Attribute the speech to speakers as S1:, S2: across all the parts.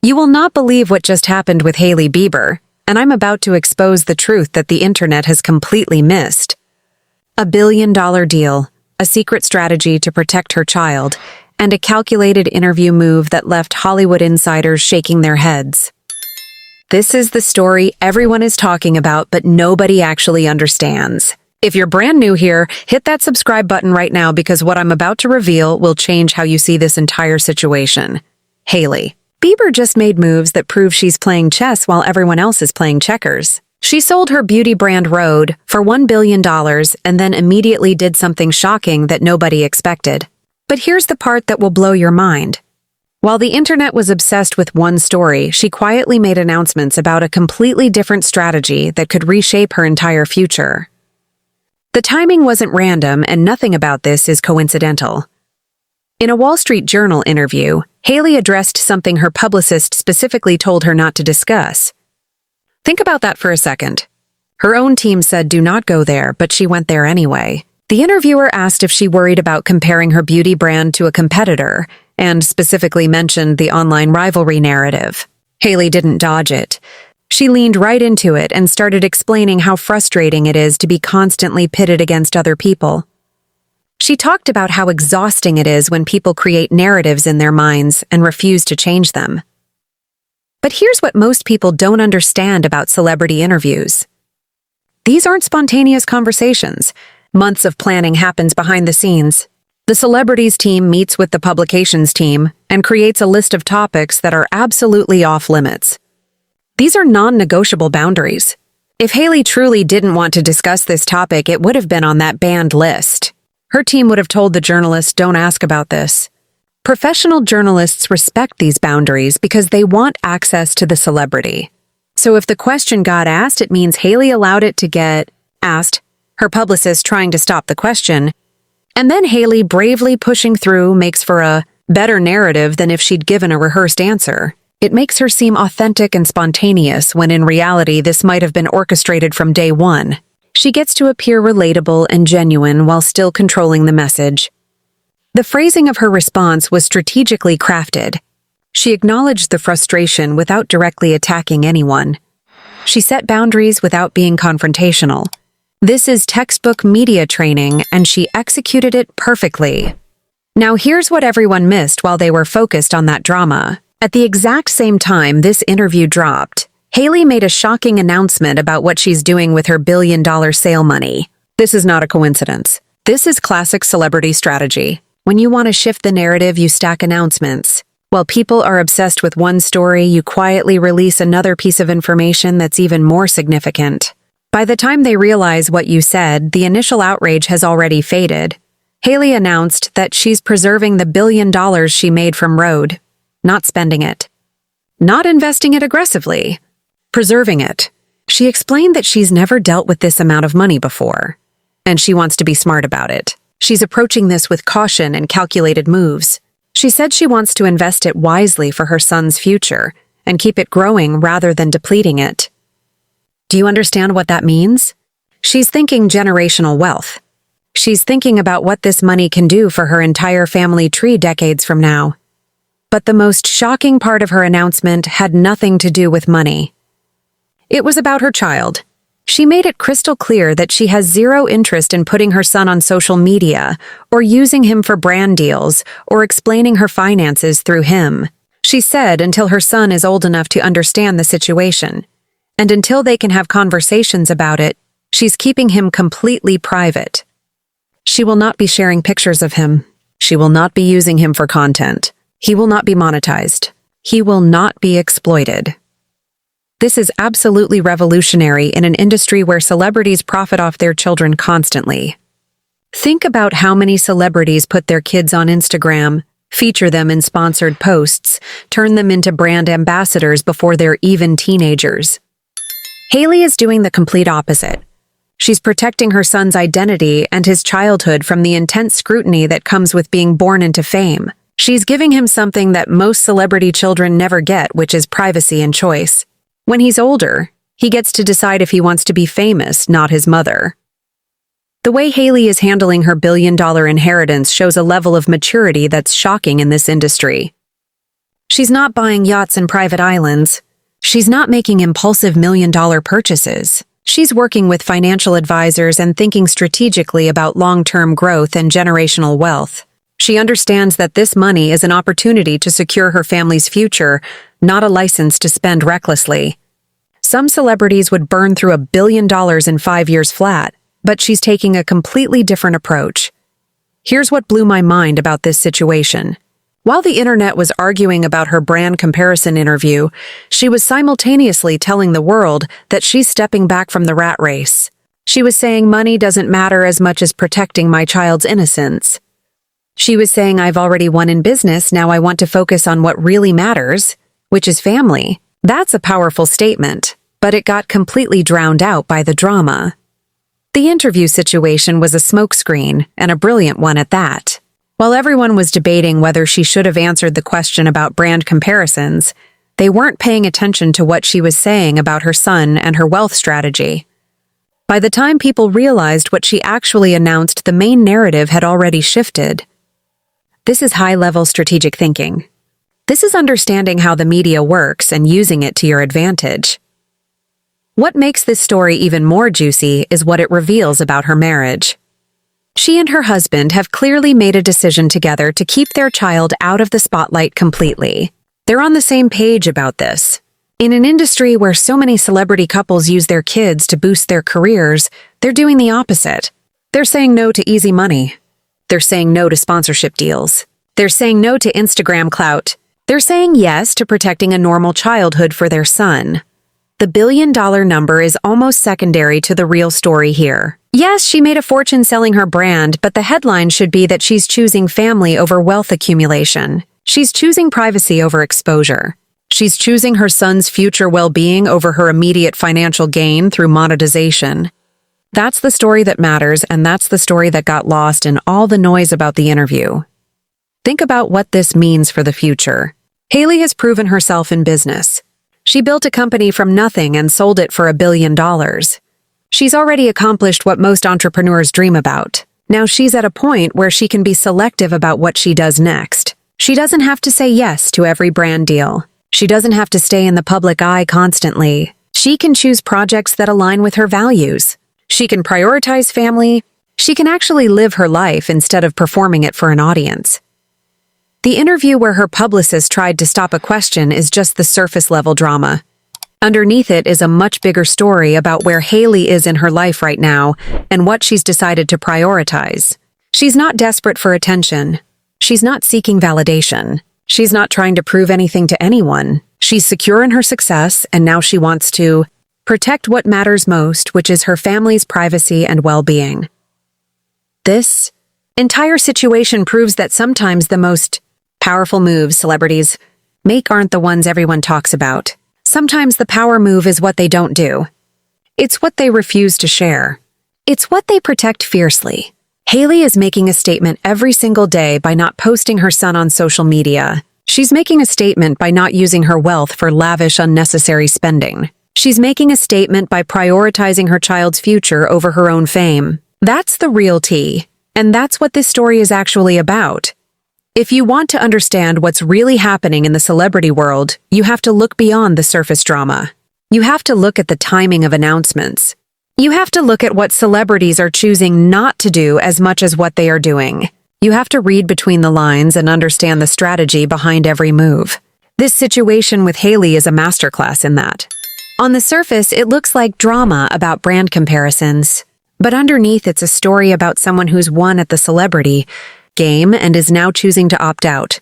S1: You will not believe what just happened with Hailey Bieber, and I'm about to expose the truth that the internet has completely missed. A billion-dollar deal, a secret strategy to protect her child, and a calculated interview move that left Hollywood insiders shaking their heads. This is the story everyone is talking about, but nobody actually understands. If you're brand new here, hit that subscribe button right now because what I'm about to reveal will change how you see this entire situation. Hailey Bieber just made moves that prove she's playing chess while everyone else is playing checkers. She sold her beauty brand Rhode for $1 billion and then immediately did something shocking that nobody expected. But here's the part that will blow your mind. While the internet was obsessed with one story, she quietly made announcements about a completely different strategy that could reshape her entire future. The timing wasn't random, and nothing about this is coincidental. In a Wall Street Journal interview, Hailey addressed something her publicist specifically told her not to discuss. Think about that for a second. Her own team said do not go there, but she went there anyway. The interviewer asked if she worried about comparing her beauty brand to a competitor, and specifically mentioned the online rivalry narrative. Hailey didn't dodge it. She leaned right into it and started explaining how frustrating it is to be constantly pitted against other people. She talked about how exhausting it is when people create narratives in their minds and refuse to change them. But here's what most people don't understand about celebrity interviews. These aren't spontaneous conversations. Months of planning happens behind the scenes. The celebrities team meets with the publications team and creates a list of topics that are absolutely off limits. These are non-negotiable boundaries. If Hailey truly didn't want to discuss this topic, it would have been on that banned list. Her team would have told the journalist, don't ask about this. Professional journalists respect these boundaries because they want access to the celebrity. So if the question got asked, it means Hailey allowed it to get asked, her publicist trying to stop the question, and then Hailey bravely pushing through makes for a better narrative than if she'd given a rehearsed answer. It makes her seem authentic and spontaneous when in reality this might have been orchestrated from day one. She gets to appear relatable and genuine while still controlling the message. The phrasing of her response was strategically crafted. She acknowledged the frustration without directly attacking anyone. She set boundaries without being confrontational. This is textbook media training, and she executed it perfectly. Now here's what everyone missed while they were focused on that drama. At the exact same time this interview dropped, Hailey made a shocking announcement about what she's doing with her billion-dollar sale money. This is not a coincidence. This is classic celebrity strategy. When you want to shift the narrative, you stack announcements. While people are obsessed with one story, you quietly release another piece of information that's even more significant. By the time they realize what you said, the initial outrage has already faded. Hailey announced that she's preserving the $1 billion she made from Rhode, not spending it. Not investing it aggressively. Preserving it. She explained that she's never dealt with this amount of money before, and she wants to be smart about it. She's approaching this with caution and calculated moves. She said she wants to invest it wisely for her son's future and keep it growing rather than depleting it. Do you understand what that means? She's thinking generational wealth. She's thinking about what this money can do for her entire family tree decades from now. But the most shocking part of her announcement had nothing to do with money. It was about her child. She made it crystal clear that she has zero interest in putting her son on social media or using him for brand deals or explaining her finances through him. She said until her son is old enough to understand the situation, and until they can have conversations about it, she's keeping him completely private. She will not be sharing pictures of him. She will not be using him for content. He will not be monetized. He will not be exploited. This is absolutely revolutionary in an industry where celebrities profit off their children constantly. Think about how many celebrities put their kids on Instagram, feature them in sponsored posts, turn them into brand ambassadors before they're even teenagers. Hailey is doing the complete opposite. She's protecting her son's identity and his childhood from the intense scrutiny that comes with being born into fame. She's giving him something that most celebrity children never get, which is privacy and choice. When he's older, he gets to decide if he wants to be famous, not his mother. The way Hailey is handling her billion-dollar inheritance shows a level of maturity that's shocking in this industry. She's not buying yachts and private islands. She's not making impulsive million-dollar purchases. She's working with financial advisors and thinking strategically about long-term growth and generational wealth. She understands that this money is an opportunity to secure her family's future, not a license to spend recklessly. Some celebrities would burn through $1 billion in 5 years flat, but she's taking a completely different approach. Here's what blew my mind about this situation. While the internet was arguing about her brand comparison interview, she was simultaneously telling the world that she's stepping back from the rat race. She was saying money doesn't matter as much as protecting my child's innocence. She was saying I've already won in business, now I want to focus on what really matters, which is family. That's a powerful statement, but it got completely drowned out by the drama. The interview situation was a smokescreen, and a brilliant one at that. While everyone was debating whether she should have answered the question about brand comparisons, they weren't paying attention to what she was saying about her son and her wealth strategy. By the time people realized what she actually announced, the main narrative had already shifted. This is high-level strategic thinking. This is understanding how the media works and using it to your advantage. What makes this story even more juicy is what it reveals about her marriage. She and her husband have clearly made a decision together to keep their child out of the spotlight completely. They're on the same page about this. In an industry where so many celebrity couples use their kids to boost their careers, they're doing the opposite. They're saying no to easy money. They're saying no to sponsorship deals. They're saying no to Instagram clout. They're saying yes to protecting a normal childhood for their son. The billion-dollar number is almost secondary to the real story here. Yes, she made a fortune selling her brand, but the headline should be that she's choosing family over wealth accumulation. She's choosing privacy over exposure. She's choosing her son's future well-being over her immediate financial gain through monetization. That's the story that matters, and that's the story that got lost in all the noise about the interview. Think about what this means for the future. Hailey has proven herself in business. She built a company from nothing and sold it for $1 billion. She's already accomplished what most entrepreneurs dream about. Now she's at a point where she can be selective about what she does next. She doesn't have to say yes to every brand deal. She doesn't have to stay in the public eye constantly. She can choose projects that align with her values. She can prioritize family. She can actually live her life instead of performing it for an audience. The interview where her publicist tried to stop a question is just the surface-level drama. Underneath it is a much bigger story about where Hailey is in her life right now and what she's decided to prioritize. She's not desperate for attention. She's not seeking validation. She's not trying to prove anything to anyone. She's secure in her success, and now she wants to protect what matters most, which is her family's privacy and well-being. This entire situation proves that sometimes the most powerful moves celebrities make aren't the ones everyone talks about. Sometimes the power move is what they don't do. It's what they refuse to share. It's what they protect fiercely. Hailey is making a statement every single day by not posting her son on social media. She's making a statement by not using her wealth for lavish, unnecessary spending. She's making a statement by prioritizing her child's future over her own fame. That's the real tea, and that's what this story is actually about. If you want to understand what's really happening in the celebrity world, you have to look beyond the surface drama. You have to look at the timing of announcements. You have to look at what celebrities are choosing not to do as much as what they are doing. You have to read between the lines and understand the strategy behind every move. This situation with Hailey is a masterclass in that. On the surface, it looks like drama about brand comparisons, but underneath it's a story about someone who's won at the celebrity game and is now choosing to opt out.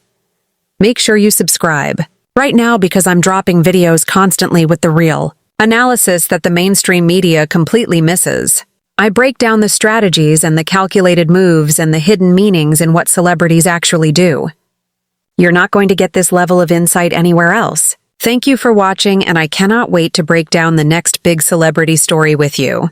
S1: Make sure you subscribe right now because I'm dropping videos constantly with the real analysis that the mainstream media completely misses. I break down the strategies and the calculated moves and the hidden meanings in what celebrities actually do. You're not going to get this level of insight anywhere else. Thank you for watching, and I cannot wait to break down the next big celebrity story with you.